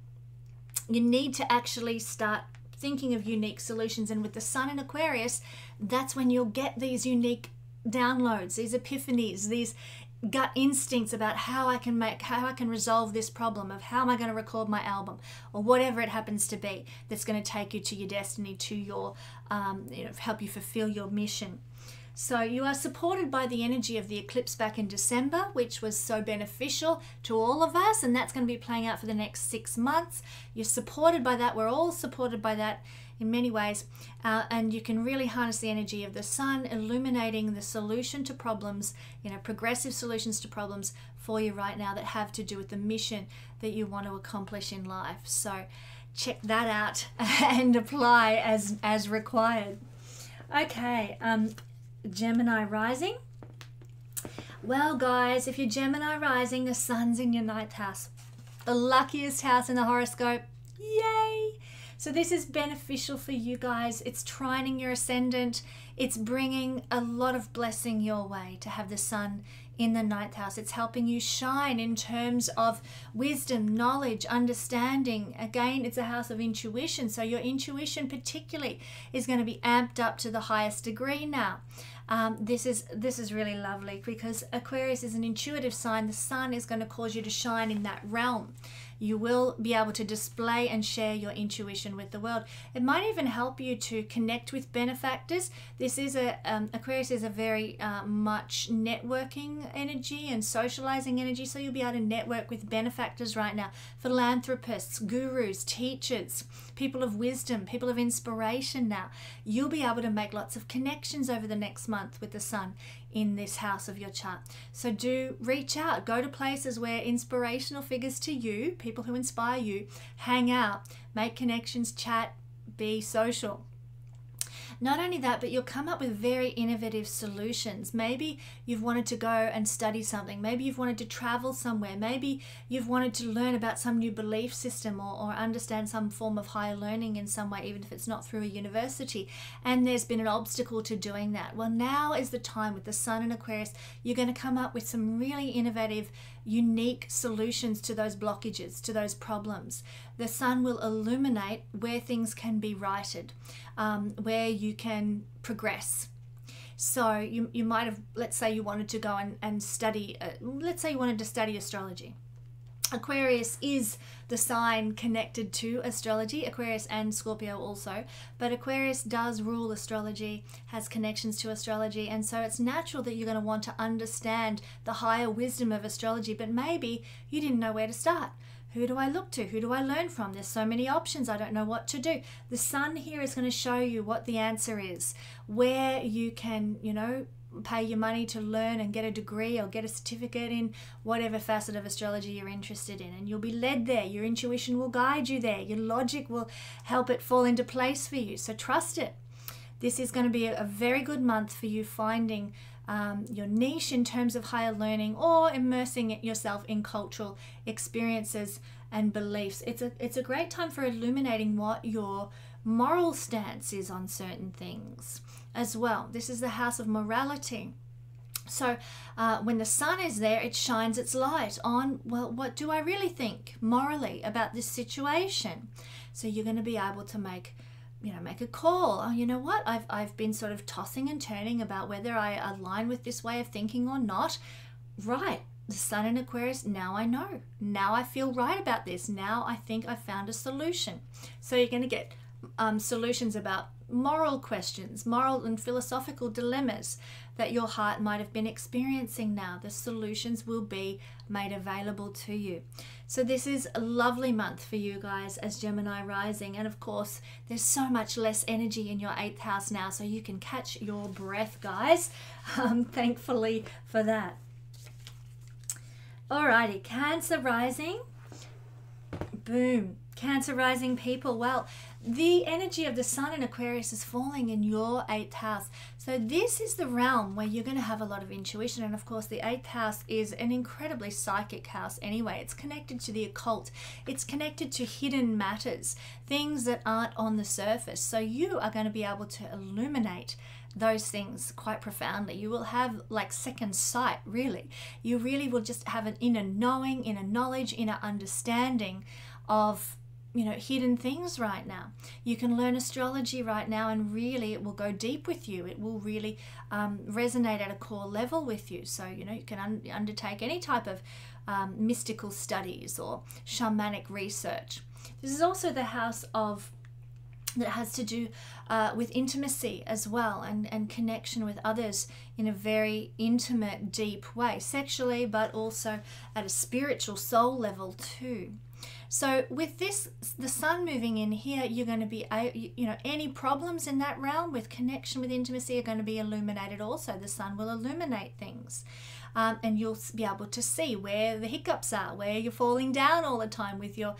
You need to actually start thinking of unique solutions, and with the sun in Aquarius, that's when you'll get these unique downloads, these epiphanies, these gut instincts about how I can resolve this problem, of how am I going to record my album, or whatever it happens to be that's going to take you to your destiny, to your help you fulfill your mission. So you are supported by the energy of the eclipse back in December, which was so beneficial to all of us, and that's going to be playing out for the next 6 months. You're supported by that. We're all supported by that in many ways, and you can really harness the energy of the sun, illuminating the solution to problems, progressive solutions to problems for you right now that have to do with the mission that you want to accomplish in life. So check that out and apply as required. Okay. Gemini rising. Well, guys, if you're Gemini rising, the sun's in your 9th house, the luckiest house in the horoscope. Yay! So this is beneficial for you guys. It's trining your ascendant. It's bringing a lot of blessing your way to have the sun in the 9th house. It's helping you shine in terms of wisdom, knowledge, understanding. Again, it's a house of intuition. So your intuition particularly is going to be amped up to the highest degree now. This is really lovely because Aquarius is an intuitive sign. The sun is going to cause you to shine in that realm. You will be able to display and share your intuition with the world. It might even help you to connect with benefactors. This is Aquarius is a very much networking energy and socializing energy. So you'll be able to network with benefactors right now, philanthropists, gurus, teachers, people of wisdom, people of inspiration now. You'll be able to make lots of connections over the next month with the sun in this house of your chart. So do reach out, go to places where inspirational figures to you, people who inspire you, hang out, make connections, chat, be social. Not only that, but you'll come up with very innovative solutions. Maybe you've wanted to go and study something. Maybe you've wanted to travel somewhere. Maybe you've wanted to learn about some new belief system or understand some form of higher learning in some way, even if it's not through a university. And there's been an obstacle to doing that. Well, now is the time with the sun in Aquarius. You're going to come up with some really innovative, unique solutions to those blockages, to those problems. The sun will illuminate where things can be righted, where you can progress. So you might have, let's say you wanted to go and study, let's say you wanted to study astrology. Aquarius is the sign connected to astrology, Aquarius and Scorpio also, but Aquarius does rule astrology, has connections to astrology, and so it's natural that you're going to want to understand the higher wisdom of astrology, but maybe you didn't know where to start. Who do I look to? Who do I learn from? There's so many options. I don't know what to do. The sun here is going to show you what the answer is, where you can, pay your money to learn and get a degree or get a certificate in whatever facet of astrology you're interested in, and you'll be led there. Your intuition will guide you there. Your logic will help it fall into place for you. So trust it. This is going to be a very good month for you finding your niche in terms of higher learning or immersing yourself in cultural experiences and beliefs. It's a great time for illuminating what your moral stance is on certain things as well. This is the house of morality. So when the sun is there, it shines its light on, well, what do I really think morally about this situation? So you're going to be able to make a call. Oh, you know what? I've been sort of tossing and turning about whether I align with this way of thinking or not. Right. The sun in Aquarius, now I know. Now I feel right about this. Now I think I found a solution. So you're going to get solutions about moral questions, moral and philosophical dilemmas that your heart might have been experiencing now. The solutions will be made available to you. So this is a lovely month for you guys as Gemini rising. And of course, there's so much less energy in your 8th house now, so you can catch your breath, guys. Thankfully for that. Alrighty, Cancer rising. Boom. Cancer rising people. Well, the energy of the sun in Aquarius is falling in your 8th house. So this is the realm where you're going to have a lot of intuition. And of course, the 8th house is an incredibly psychic house anyway. It's connected to the occult. It's connected to hidden matters, things that aren't on the surface. So you are going to be able to illuminate those things quite profoundly. You will have like second sight, really. You really will just have an inner knowing, inner knowledge, inner understanding of hidden things right now. You can learn astrology right now, and really it will go deep with you. It will really resonate at a core level with you. So you can undertake any type of mystical studies or shamanic research. This is also the house that has to do with intimacy as well, and connection with others in a very intimate, deep way, sexually, but also at a spiritual soul level too. So with this, the sun moving in here, you're going to be, any problems in that realm with connection with intimacy are going to be illuminated also. The sun will illuminate things. And you'll be able to see where the hiccups are, where you're falling down all the time with your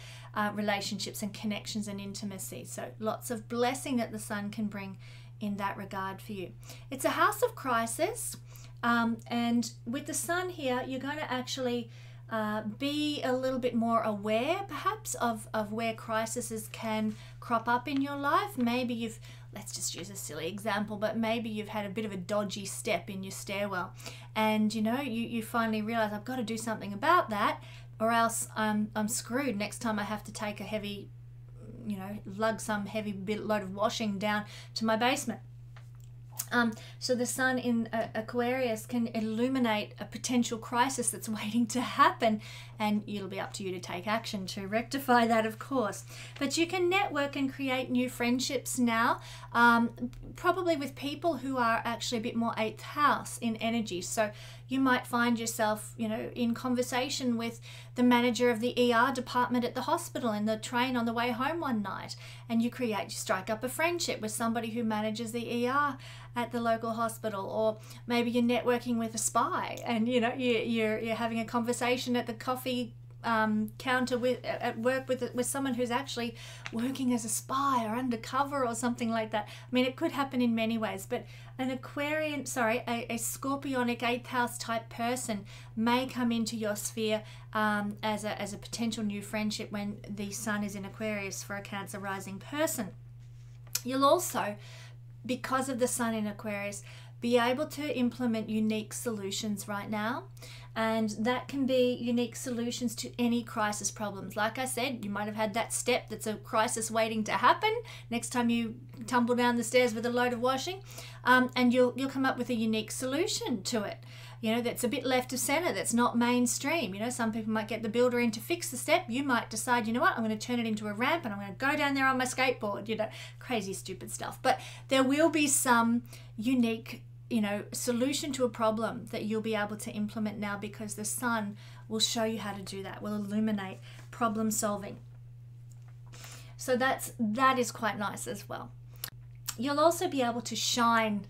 relationships and connections and intimacy. So lots of blessing that the sun can bring in that regard for you. It's a house of crisis, and with the sun here, you're going to actually be a little bit more aware perhaps of where crises can crop up in your life. Maybe you've, let's just use a silly example, but maybe you've had a bit of a dodgy step in your stairwell, and you know, you finally realize, I've got to do something about that, or else I'm screwed next time I have to take a heavy, you know, lug some heavy load of washing down to my basement. So the sun in Aquarius can illuminate a potential crisis that's waiting to happen, and it'll be up to you to take action to rectify that, of course. But you can network and create new friendships now, probably with people who are actually a bit more 8th house in energy. So you might find yourself, you know, in conversation with the manager of the ER department at the hospital in the train on the way home one night, and you strike up a friendship with somebody who manages the ER at the local hospital. Or maybe you're networking with a spy, and you know, you're having a conversation at the coffee counter at work with someone who's actually working as a spy or undercover or something like that. I mean, it could happen in many ways, but an Aquarian, a Scorpionic 8th house type person may come into your sphere as a potential new friendship when the sun is in Aquarius for a Cancer rising person. You'll also, because of the sun in Aquarius, be able to implement unique solutions right now, and that can be unique solutions to any crisis problems. Like I said, you might have had that step that's a crisis waiting to happen next time you tumble down the stairs with a load of washing, and you'll come up with a unique solution to it, you know, that's a bit left of center, that's not mainstream. You know, some people might get the builder in to fix the step. You might decide, you know what, I'm going to turn it into a ramp and I'm going to go down there on my skateboard, you know, crazy stupid stuff. But there will be some unique, you know, solution to a problem that you'll be able to implement now, because the sun will show you how to do that, will illuminate problem solving. So that is quite nice as well. You'll also be able to shine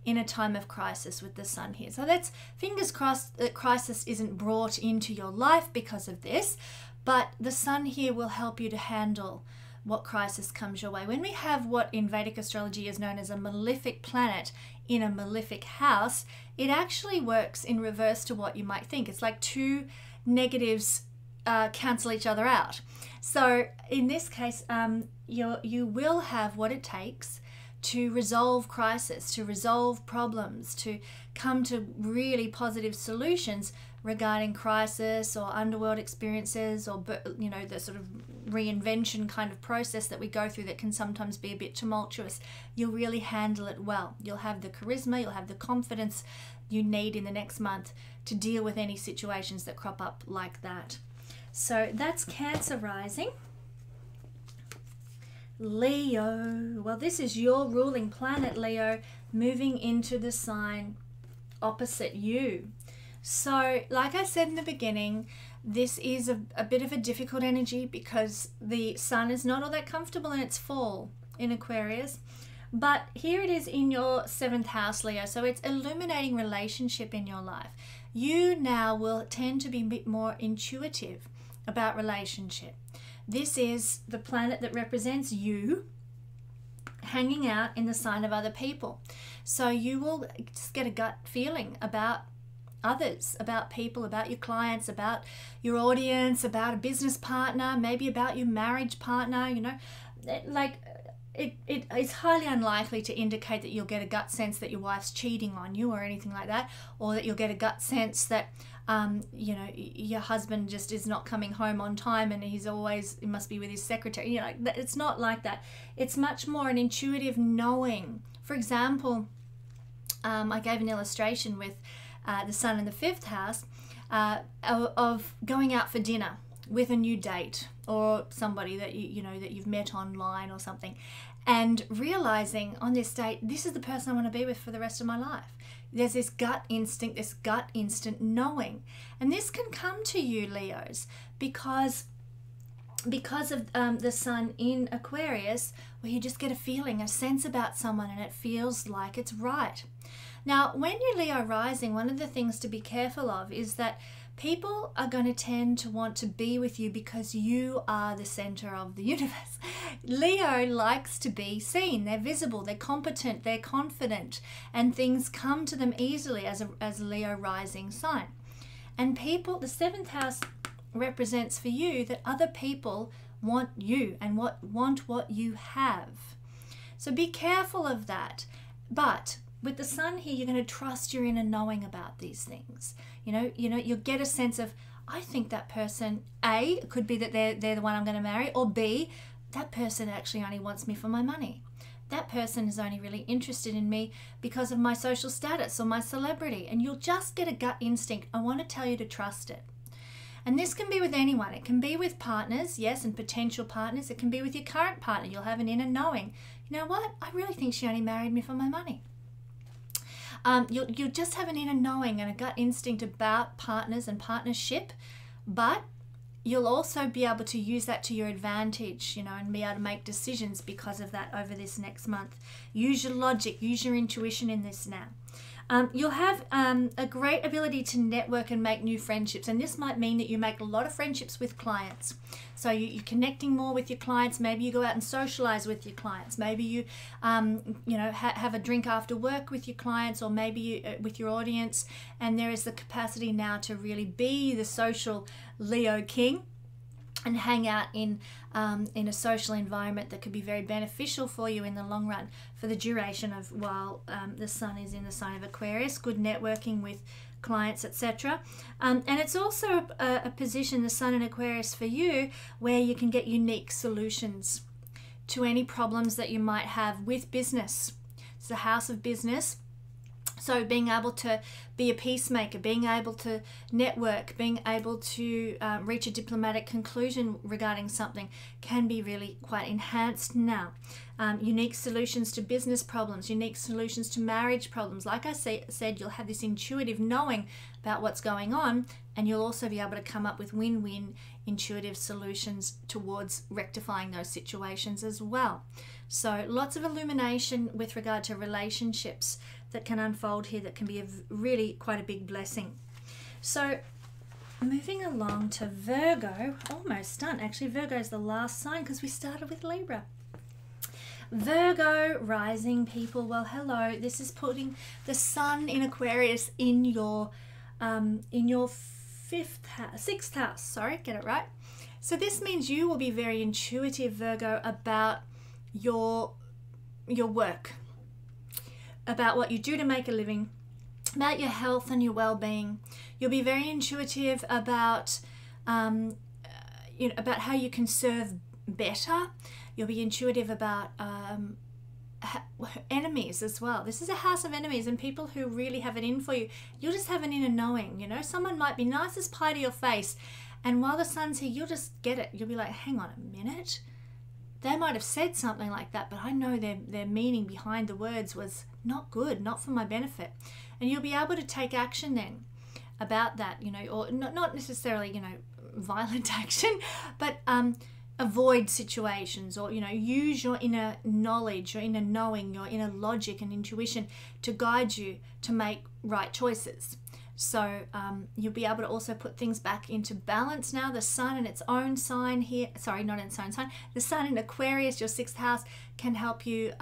in a time of crisis with the sun here. So that's, fingers crossed that crisis isn't brought into your life because of this, but the sun here will help you to handle what crisis comes your way. When we have what in Vedic astrology is known as a malefic planet in a malefic house, it actually works in reverse to what you might think. It's like two negatives cancel each other out. So in this case, you will have what it takes to resolve crisis, to resolve problems, to come to really positive solutions regarding crisis or underworld experiences, or, you know, the sort of reinvention kind of process that we go through that can sometimes be a bit tumultuous. You'll really handle it well. You'll have the charisma, you'll have the confidence you need in the next month to deal with any situations that crop up like that. So that's Cancer rising. Leo, well, this is your ruling planet, Leo, moving into the sign opposite you. So like I said in the beginning, this is a bit of a difficult energy because the sun is not all that comfortable in its fall in Aquarius. But here it is in your 7th house, Leo. So it's illuminating relationship in your life. You now will tend to be a bit more intuitive about relationship. This is the planet that represents you hanging out in the sign of other people. So you will just get a gut feeling about others, about people, about your clients, about your audience, about a business partner, maybe about your marriage partner, you know. It's highly unlikely to indicate that you'll get a gut sense that your wife's cheating on you or anything like that, or that you'll get a gut sense that you know, your husband just is not coming home on time and he must be with his secretary. You know, it's not like that. It's much more an intuitive knowing. For example, I gave an illustration with the sun in the 5th house of going out for dinner with a new date or somebody that you know that you've met online or something, and realizing on this date, this is the person I want to be with for the rest of my life. There's this gut instinct, this gut instant knowing, and this can come to you, Leos, because of the sun in Aquarius, where you just get a feeling, a sense about someone, and it feels like it's right. Now, when you're Leo rising, one of the things to be careful of is that People are going to tend to want to be with you because you are the center of the universe. Leo likes to be seen. They're visible, they're competent, they're confident, and things come to them easily as a Leo rising sign. And people, the 7th house represents for you that other people want you and want what you have. So be careful of that. But with the sun here, you're going to trust your inner knowing about these things. You'll get a sense of, I think that person, A, it could be that they're the one I'm going to marry, or B, that person actually only wants me for my money. That person is only really interested in me because of my social status or my celebrity. And you'll just get a gut instinct. I want to tell you to trust it. And this can be with anyone. It can be with partners, yes, and potential partners. It can be with your current partner. You'll have an inner knowing. You know what? I really think she only married me for my money. You'll just have an inner knowing and a gut instinct about partners and partnership, but you'll also be able to use that to your advantage, and be able to make decisions because of that over this next month. Use your logic, use your intuition in this now. You'll have a great ability to network and make new friendships, and this might mean that you make a lot of friendships with clients. So you're connecting more with your clients. Maybe you go out and socialize with your clients. Maybe you, have a drink after work with your clients, or maybe you, with your audience. And there is the capacity now to really be the social Leo king and hang out in a social environment that could be very beneficial for you in the long run for the duration of while the sun is in the sign of Aquarius. Good networking with clients, etc. And it's also a position, the sun in Aquarius for you, where you can get unique solutions to any problems that you might have with business. It's the house of business. So being able to be a peacemaker, being able to network, being able to reach a diplomatic conclusion regarding something can be really quite enhanced now. Unique solutions to business problems, unique solutions to marriage problems. Like I said, you'll have this intuitive knowing about what's going on, and you'll also be able to come up with win-win intuitive solutions towards rectifying those situations as well. So lots of illumination with regard to relationships that can unfold here, that can be really quite a big blessing. So moving along to Virgo, almost done. Actually, Virgo is the last sign because we started with Libra. Virgo rising people, well, hello. This is putting the sun in Aquarius in your sixth house. Sorry, get it right. So this means you will be very intuitive, Virgo, about your work, about what you do to make a living, about your health and your well-being. You'll be very intuitive about about how you can serve better. You'll be intuitive about enemies as well. This is a house of enemies and people who really have it in for you. You'll just have an inner knowing. Someone might be nice as pie to your face, and while the sun's here, you'll just get it. You'll be like, hang on a minute. They might have said something like that, but I know their meaning behind the words was not good, not for my benefit. And you'll be able to take action then about that, or not necessarily, violent action, but avoid situations, or, use your inner knowledge, your inner knowing, your inner logic and intuition to guide you to make right choices. So you'll be able to also put things back into balance now. The sun in its own sign here, sorry, not in its own sign, the sun in Aquarius, your sixth house, can help you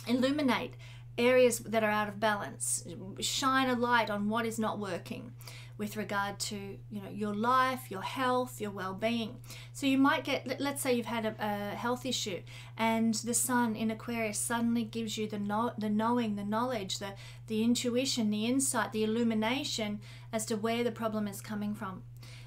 illuminate areas that are out of balance, shine a light on what is not working with regard to your life, your health, your well-being. So you might get, let's say you've had a health issue, and the sun in Aquarius suddenly gives you the knowing, the knowledge, the intuition, the insight, the illumination as to where the problem is coming from.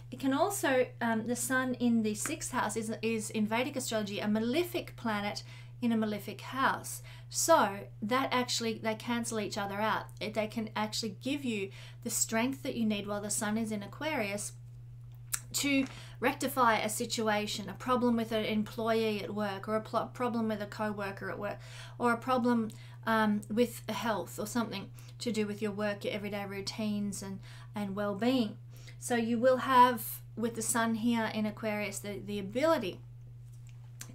It can also, the sun in the sixth house is in Vedic astrology a malefic planet in a malefic house. So that actually, they cancel each other out. They can actually give you the strength that you need while the sun is in Aquarius to rectify a situation, a problem with an employee at work, or a problem with a co-worker at work, or a problem with health or something to do with your work, your everyday routines and well-being. So you will have, with the sun here in Aquarius, the ability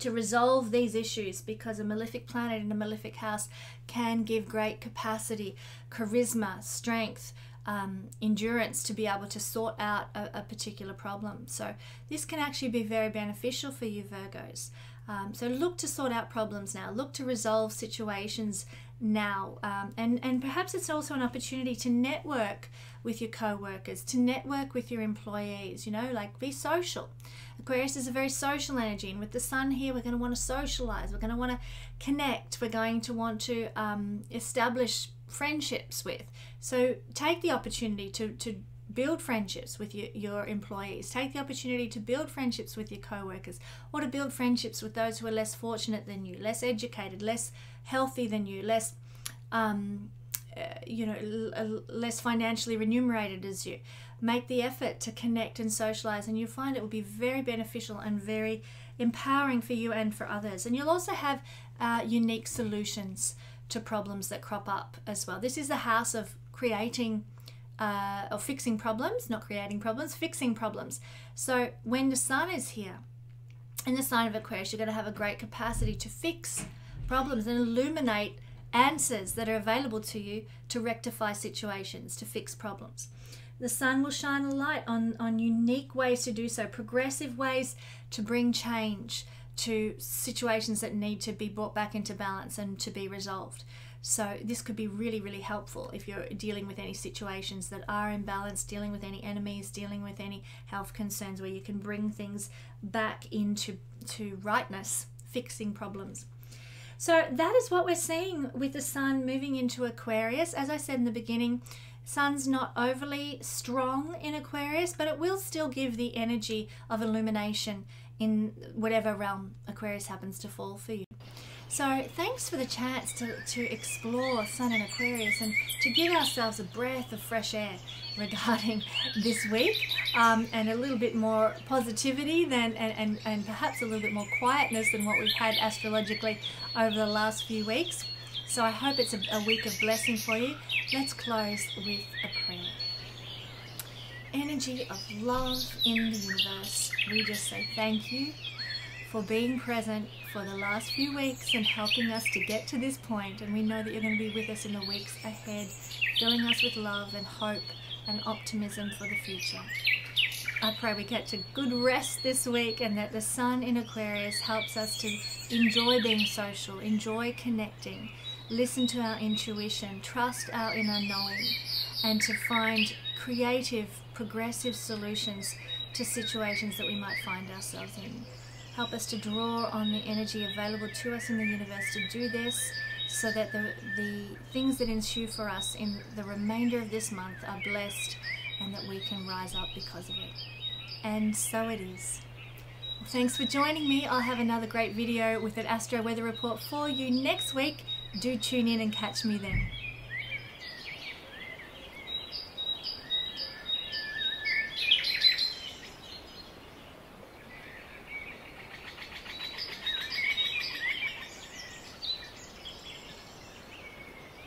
to resolve these issues, because a malefic planet in a malefic house can give great capacity, charisma, strength, endurance to be able to sort out a particular problem. So this can actually be very beneficial for you Virgos. So look to sort out problems now, look to resolve situations now, and perhaps it's also an opportunity to network with your co-workers, to network with your employees, you know, like be social. Aquarius is a very social energy, and with the sun here we're going to want to socialize, we're going to want to connect, we're going to want to establish friendships with. So take the opportunity to build friendships with your employees, take the opportunity to build friendships with your co-workers, or to build friendships with those who are less fortunate than you, less educated, less healthy than you, less less financially remunerated as you. Make the effort to connect and socialize, and you'll find it will be very beneficial and very empowering for you and for others. And you'll also have unique solutions to problems that crop up as well. This is the house of creating or fixing problems, not creating problems, fixing problems. So when the sun is here in the sign of Aquarius, you're going to have a great capacity to fix problems and illuminate answers that are available to you to rectify situations, to fix problems. The sun will shine a light on unique ways to do so, progressive ways to bring change to situations that need to be brought back into balance and to be resolved. So this could be really, really helpful if you're dealing with any situations that are imbalanced, dealing with any enemies, dealing with any health concerns, where you can bring things back into rightness, fixing problems. So that is what we're seeing with the sun moving into Aquarius. As I said in the beginning, sun's not overly strong in Aquarius, but it will still give the energy of illumination in whatever realm Aquarius happens to fall for you. So thanks for the chance to explore Sun in Aquarius and to give ourselves a breath of fresh air regarding this week, and a little bit more positivity and perhaps a little bit more quietness than what we've had astrologically over the last few weeks. So I hope it's a week of blessing for you. Let's close with a prayer. Energy of love in the universe, we just say thank you for being present for the last few weeks and helping us to get to this point, and we know that you're going to be with us in the weeks ahead, filling us with love and hope and optimism for the future. I pray we get a good rest this week, and that the sun in Aquarius helps us to enjoy being social, enjoy connecting, listen to our intuition, trust our inner knowing, and to find creative, progressive solutions to situations that we might find ourselves in. Help us to draw on the energy available to us in the universe to do this, so that the things that ensue for us in the remainder of this month are blessed, and that we can rise up because of it. And so it is. Well, thanks for joining me. I'll have another great video with an Astro Weather Report for you next week. Do tune in and catch me then.